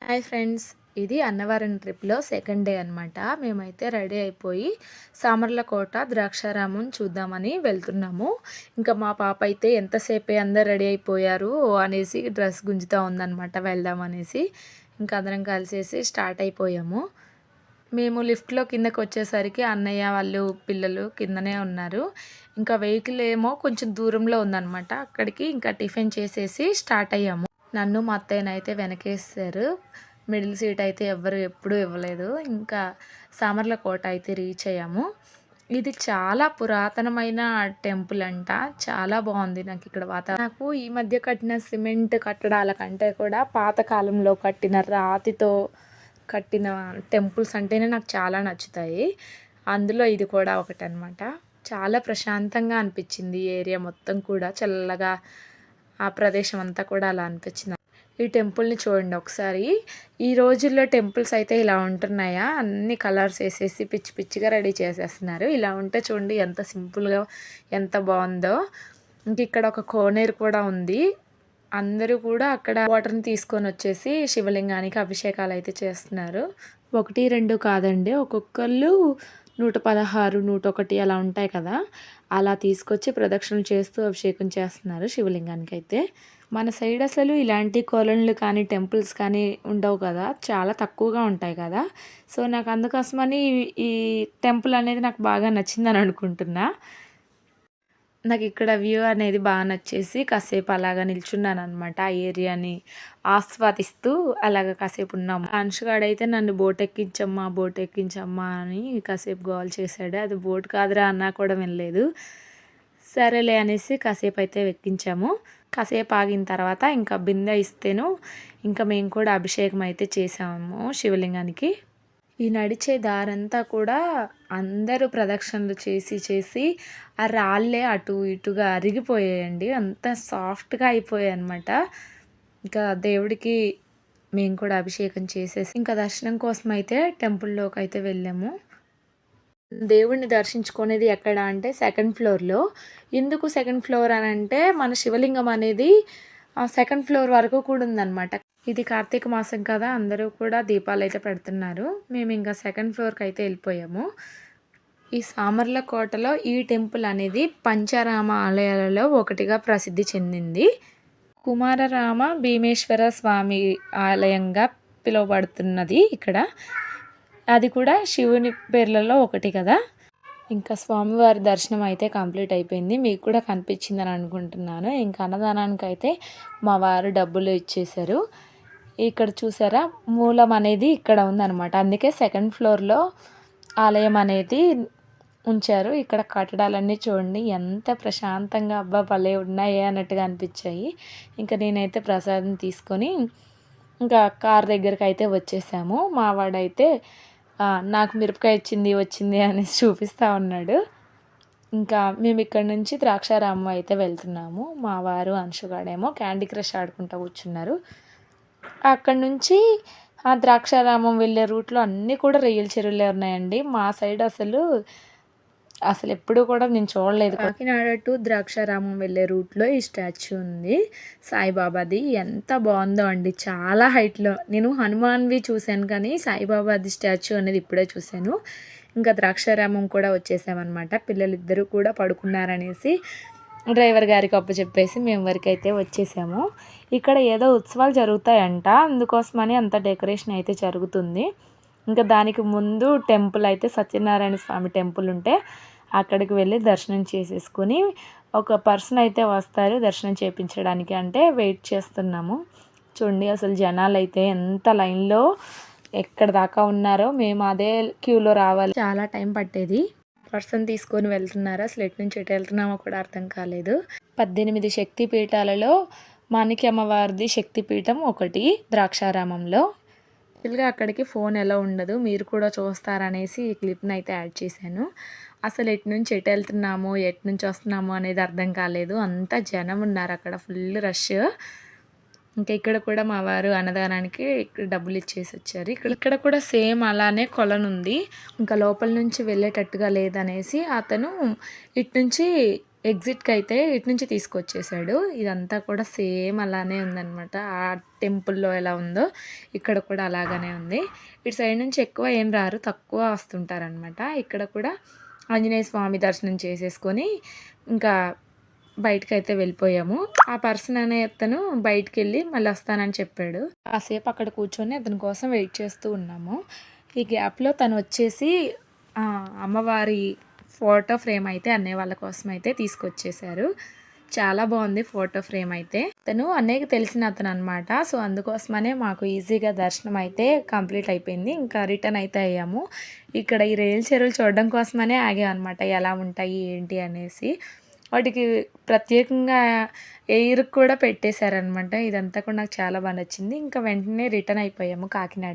Hi friends. ఇది అన్నవరం ట్రిప్‌లో second day అనమాట. మేమైతే రెడీ అయిపోయి సామర్లకోట, ద్రాక్షారామం చూద్దామని వెళ్తున్నాము. ఇంకా మా పాప అయితే ఎంతసేపే అందరు రెడీ అయిపోయారు అనేసి డ్రెస్ గుంజుతా ఉందనమాట వెళ్దామనేసి. ఇంకా అందరం కలిసేసి స్టార్ట్ అయిపోయాము. మేము లిఫ్ట్‌లో కిందకొచ్చేసరికి అన్నయ్య వాళ్ళు పిల్లలు కిందనే ఉన్నారు. ఇంకా వెహికల్ ఏమో కొంచెం దూరంలో ఉందనమాట. అక్కడికి ఇంకా టిఫిన్ చేసేసి స్టార్ట్ అయ్యాము. నన్ను మా అత్తయ్యనైతే వెనకేసేశారు. మిడిల్ సీట్ అయితే ఎవ్వరు ఎప్పుడూ ఇవ్వలేదు. ఇంకా సామర్లకోట అయితే రీచ్ అయ్యాము. ఇది చాలా పురాతనమైన టెంపుల్ అంట. చాలా బాగుంది నాకిక్కడ నాకు ఈ మధ్య కట్టిన సిమెంట్ కట్టడాల కంటే కూడా పాత కాలంలో కట్టిన రాతితో కట్టిన టెంపుల్స్ అంటేనే నాకు చాలా నచ్చుతాయి. అందులో ఇది కూడా ఒకటనమాట. చాలా ప్రశాంతంగా అనిపించింది ఈ ఏరియా మొత్తం కూడా. చల్లగా ఆ ప్రదేశం అంతా కూడా అలా అనిపించింది. ఈ టెంపుల్ని చూడండి ఒకసారి. ఈ రోజుల్లో టెంపుల్స్ అయితే ఇలా ఉంటున్నాయా? అన్ని కలర్స్ వేసేసి పిచ్చి పిచ్చిగా రెడీ చేసేస్తున్నారు. ఇలా ఉంటే చూడండి ఎంత సింపుల్గా ఎంత బాగుందో. ఇంక ఇక్కడ ఒక కోనేరు కూడా ఉంది. అందరూ కూడా అక్కడ వాటర్ని తీసుకొని వచ్చేసి శివలింగానికి అభిషేకాలు అయితే చేస్తున్నారు. 1, 2 కాదండి, ఒక్కొక్కళ్ళు 116, 101 అలా ఉంటాయి కదా, అలా తీసుకొచ్చి ప్రదక్షిణలు చేస్తూ అభిషేకం చేస్తున్నారు శివలింగానికి అయితే. మన సైడ్ అసలు ఇలాంటి కొలనులు కానీ టెంపుల్స్ కానీ ఉండవు కదా, చాలా తక్కువగా ఉంటాయి కదా. సో నాకు అందుకోసమని ఈ టెంపుల్ అనేది నాకు బాగా నచ్చిందని అనుకుంటున్నా. నాకు ఇక్కడ వ్యూ అనేది బాగా నచ్చేసి కాసేపు అలాగా నిల్చున్నాను అనమాట. ఆ ఏరియాని ఆస్వాదిస్తూ అలాగ కాసేపు ఉన్నాము. అంశుగాడైతే నన్ను బోట్ ఎక్కించమ్మా బోట్ ఎక్కించమ్మా అని కాసేపు గోల్ చేశాడు. అది బోట్ కాదురా అన్నా కూడా వినలేదు. సరేలే అనేసి కాసేపు అయితే ఎక్కించాము. కాసేపు ఆగిన తర్వాత ఇంకా బిందె ఇస్తేను ఇంకా మేము కూడా అభిషేకం అయితే చేసాము శివలింగానికి. ఈ నడిచే దారంతా కూడా అందరూ ప్రదక్షిణలు చేసి చేసి ఆ రాళ్ళే అటు ఇటుగా అరిగిపోయాయండి. అంత సాఫ్ట్గా అయిపోయాయి అనమాట. ఇంకా దేవుడికి మేము కూడా అభిషేకం చేసేసి ఇంకా దర్శనం కోసం అయితే టెంపుల్లోకి అయితే వెళ్ళాము. దేవుడిని దర్శించుకునేది ఎక్కడ అంటే సెకండ్ ఫ్లోర్లో. ఎందుకు సెకండ్ ఫ్లోర్ అని అంటే మన శివలింగం అనేది సెకండ్ ఫ్లోర్ వరకు కూడా ఉందన్నమాట. ఇది కార్తీక మాసం కదా, అందరూ కూడా దీపాలు అయితే పెడుతున్నారు. మేము ఇంకా సెకండ్ ఫ్లోర్కి అయితే వెళ్ళిపోయాము. ఈ సామర్లకోటలో ఈ టెంపుల్ అనేది పంచరామ ఆలయాలలో ఒకటిగా ప్రసిద్ధి చెందింది. కుమారరామ భీమేశ్వర స్వామి ఆలయంగా పిలువబడుతున్నది ఇక్కడ. అది కూడా శివుని పేర్లలో ఒకటి కదా. ఇంకా స్వామివారి దర్శనం అయితే కంప్లీట్ అయిపోయింది. మీకు కూడా కనిపించిందని అనుకుంటున్నాను. ఇంకా అన్నదానానికి అయితే మా వారు డబ్బులు ఇచ్చేశారు. ఇక్కడ చూసారా, మూలం అనేది ఇక్కడ ఉందన్నమాట. అందుకే సెకండ్ ఫ్లోర్లో ఆలయం అనేది ఉంచారు. ఇక్కడ కట్టడాలన్నీ చూడండి ఎంత ప్రశాంతంగా అబ్బా భలే ఉన్నాయి అన్నట్టుగా అనిపించాయి. ఇంకా నేనైతే ప్రసాదం తీసుకొని ఇంకా కార్ దగ్గరికి అయితే వచ్చేసాము. మా వాడైతే నాకు మిరపకాయ వచ్చింది అనేసి చూపిస్తూ ఉన్నాడు. ఇంకా మేము ఇక్కడ నుంచి ద్రాక్షారామం అయితే వెళ్తున్నాము. మా వారు అంశుగాడేమో క్యాండీ క్రష్ ఆడుకుంటూ కూర్చున్నారు. అక్కడ నుంచి ఆ ద్రాక్షారామం వెళ్ళే రూట్లో అన్నీ కూడా రొయ్యల చెరువులే ఉన్నాయండి. మా సైడ్ అసలు ఎప్పుడు కూడా నేను చూడలేదు. కాకినాడ టు ద్రాక్షారామం వెళ్ళే రూట్లో ఈ స్టాచ్యూ ఉంది సాయిబాబాది. ఎంత బాగుందో అండి, చాలా హైట్లో. నేను హనుమాన్వి చూశాను కానీ సాయిబాబాది స్టాచ్యూ అనేది ఇప్పుడే చూశాను. ఇంకా ద్రాక్షారామం కూడా వచ్చేసామన్నమాట. పిల్లలిద్దరూ కూడా పడుకున్నారనేసి డ్రైవర్ గారికి అప్పచెప్పేసి మేము వరకైతే వచ్చేసాము. ఇక్కడ ఏదో ఉత్సవాలు జరుగుతాయంట, అందుకోసమని అంత డెకరేషన్ అయితే జరుగుతుంది. ఇంకా దానికి ముందు టెంపుల్ అయితే సత్యనారాయణ స్వామి టెంపుల్ ఉంటే అక్కడికి వెళ్ళి దర్శనం చేసేసుకుని ఒక పర్సన్ అయితే వస్తారు దర్శనం చేయించడానికి, అంటే వెయిట్ చేస్తున్నాము. చూడండి అసలు జనాలు అయితే ఎంత లైన్లో ఎక్కడ దాకా ఉన్నారో. మేము అదే క్యూలో రావాలి, చాలా టైం పట్టేది. పర్సన్ తీసుకొని వెళ్తున్నారు, అసలు ఎటు నుంచి ఎటు వెళ్తున్నామో కూడా అర్థం కాలేదు. 18 శక్తి పీఠాలలో మాణిక్య అమ్మవారిది శక్తిపీఠం ఒకటి ద్రాక్షారామంలో. యాక్చువల్గా అక్కడికి ఫోన్ ఎలా ఉండదు, మీరు కూడా చూస్తారనేసి ఈ క్లిప్ని అయితే యాడ్ చేశాను. అసలు ఎటు నుంచి ఎటు వెళ్తున్నాము ఎటు నుంచి వస్తున్నాము అనేది అర్థం కాలేదు. అంతా జనం ఉన్నారు అక్కడ, ఫుల్ రష్. ఇంకా ఇక్కడ కూడా మా వారు అన్నదానానికి డబ్బులు ఇచ్చేసి వచ్చారు. ఇక్కడ కూడా సేమ్ అలానే కొలనుంది. ఇంకా లోపల నుంచి వెళ్ళేటట్టుగా లేదనేసి అతను ఇటు నుంచి ఎగ్జిట్‌కి అయితే ఇటు నుంచి తీసుకొచ్చేసాడు. ఇదంతా కూడా సేమ్ అలానే ఉందనమాట. ఆ టెంపుల్‌లో ఎలా ఉందో ఇక్కడ కూడా అలాగనే ఉంది. ఇటు సైడ్ నుంచి ఎక్కువ ఏం రారు. తక్కువ వస్తుంటారనమాట. ఇక్కడ కూడా ఆంజనేయ స్వామి దర్శనం చేసేసుకొని ఇంకా బయటకైతే వెళ్ళిపోయాము. ఆ పర్సన్ అనే అతను బయటికెళ్ళి మళ్ళీ వస్తానని చెప్పాడు. కాసేపు అక్కడ కూర్చొని అతని కోసం వెయిట్ చేస్తూ ఉన్నాము. ఈ గ్యాప్‌లో తను వచ్చేసి అమ్మవారి ఫోటో ఫ్రేమ్ అయితే అన్నయ్య వాళ్ళ కోసం అయితే తీసుకొచ్చేసారు. చాలా బాగుంది ఫోటో ఫ్రేమ్ అయితే. తను అన్నయ్యకి తెలిసిన అతను అనమాట. సో అందుకోసమనే మాకు ఈజీగా దర్శనం అయితే కంప్లీట్ అయిపోయింది. ఇంకా రిటర్న్ అయితే అయ్యాము. ఇక్కడ ఈ రేలు చెరువులు చూడడం కోసమనే ఆగామనమాట. ఎలా ఉంటాయి ఏంటి అనేసి. వాటికి ప్రత్యేకంగా ఎయిర్‌కి కూడా పెట్టేశారనమాట. ఇదంతా కూడా నాకు చాలా నచ్చింది. ఇంకా వెంటనే రిటర్న్ అయిపోయాము కాకినాడ.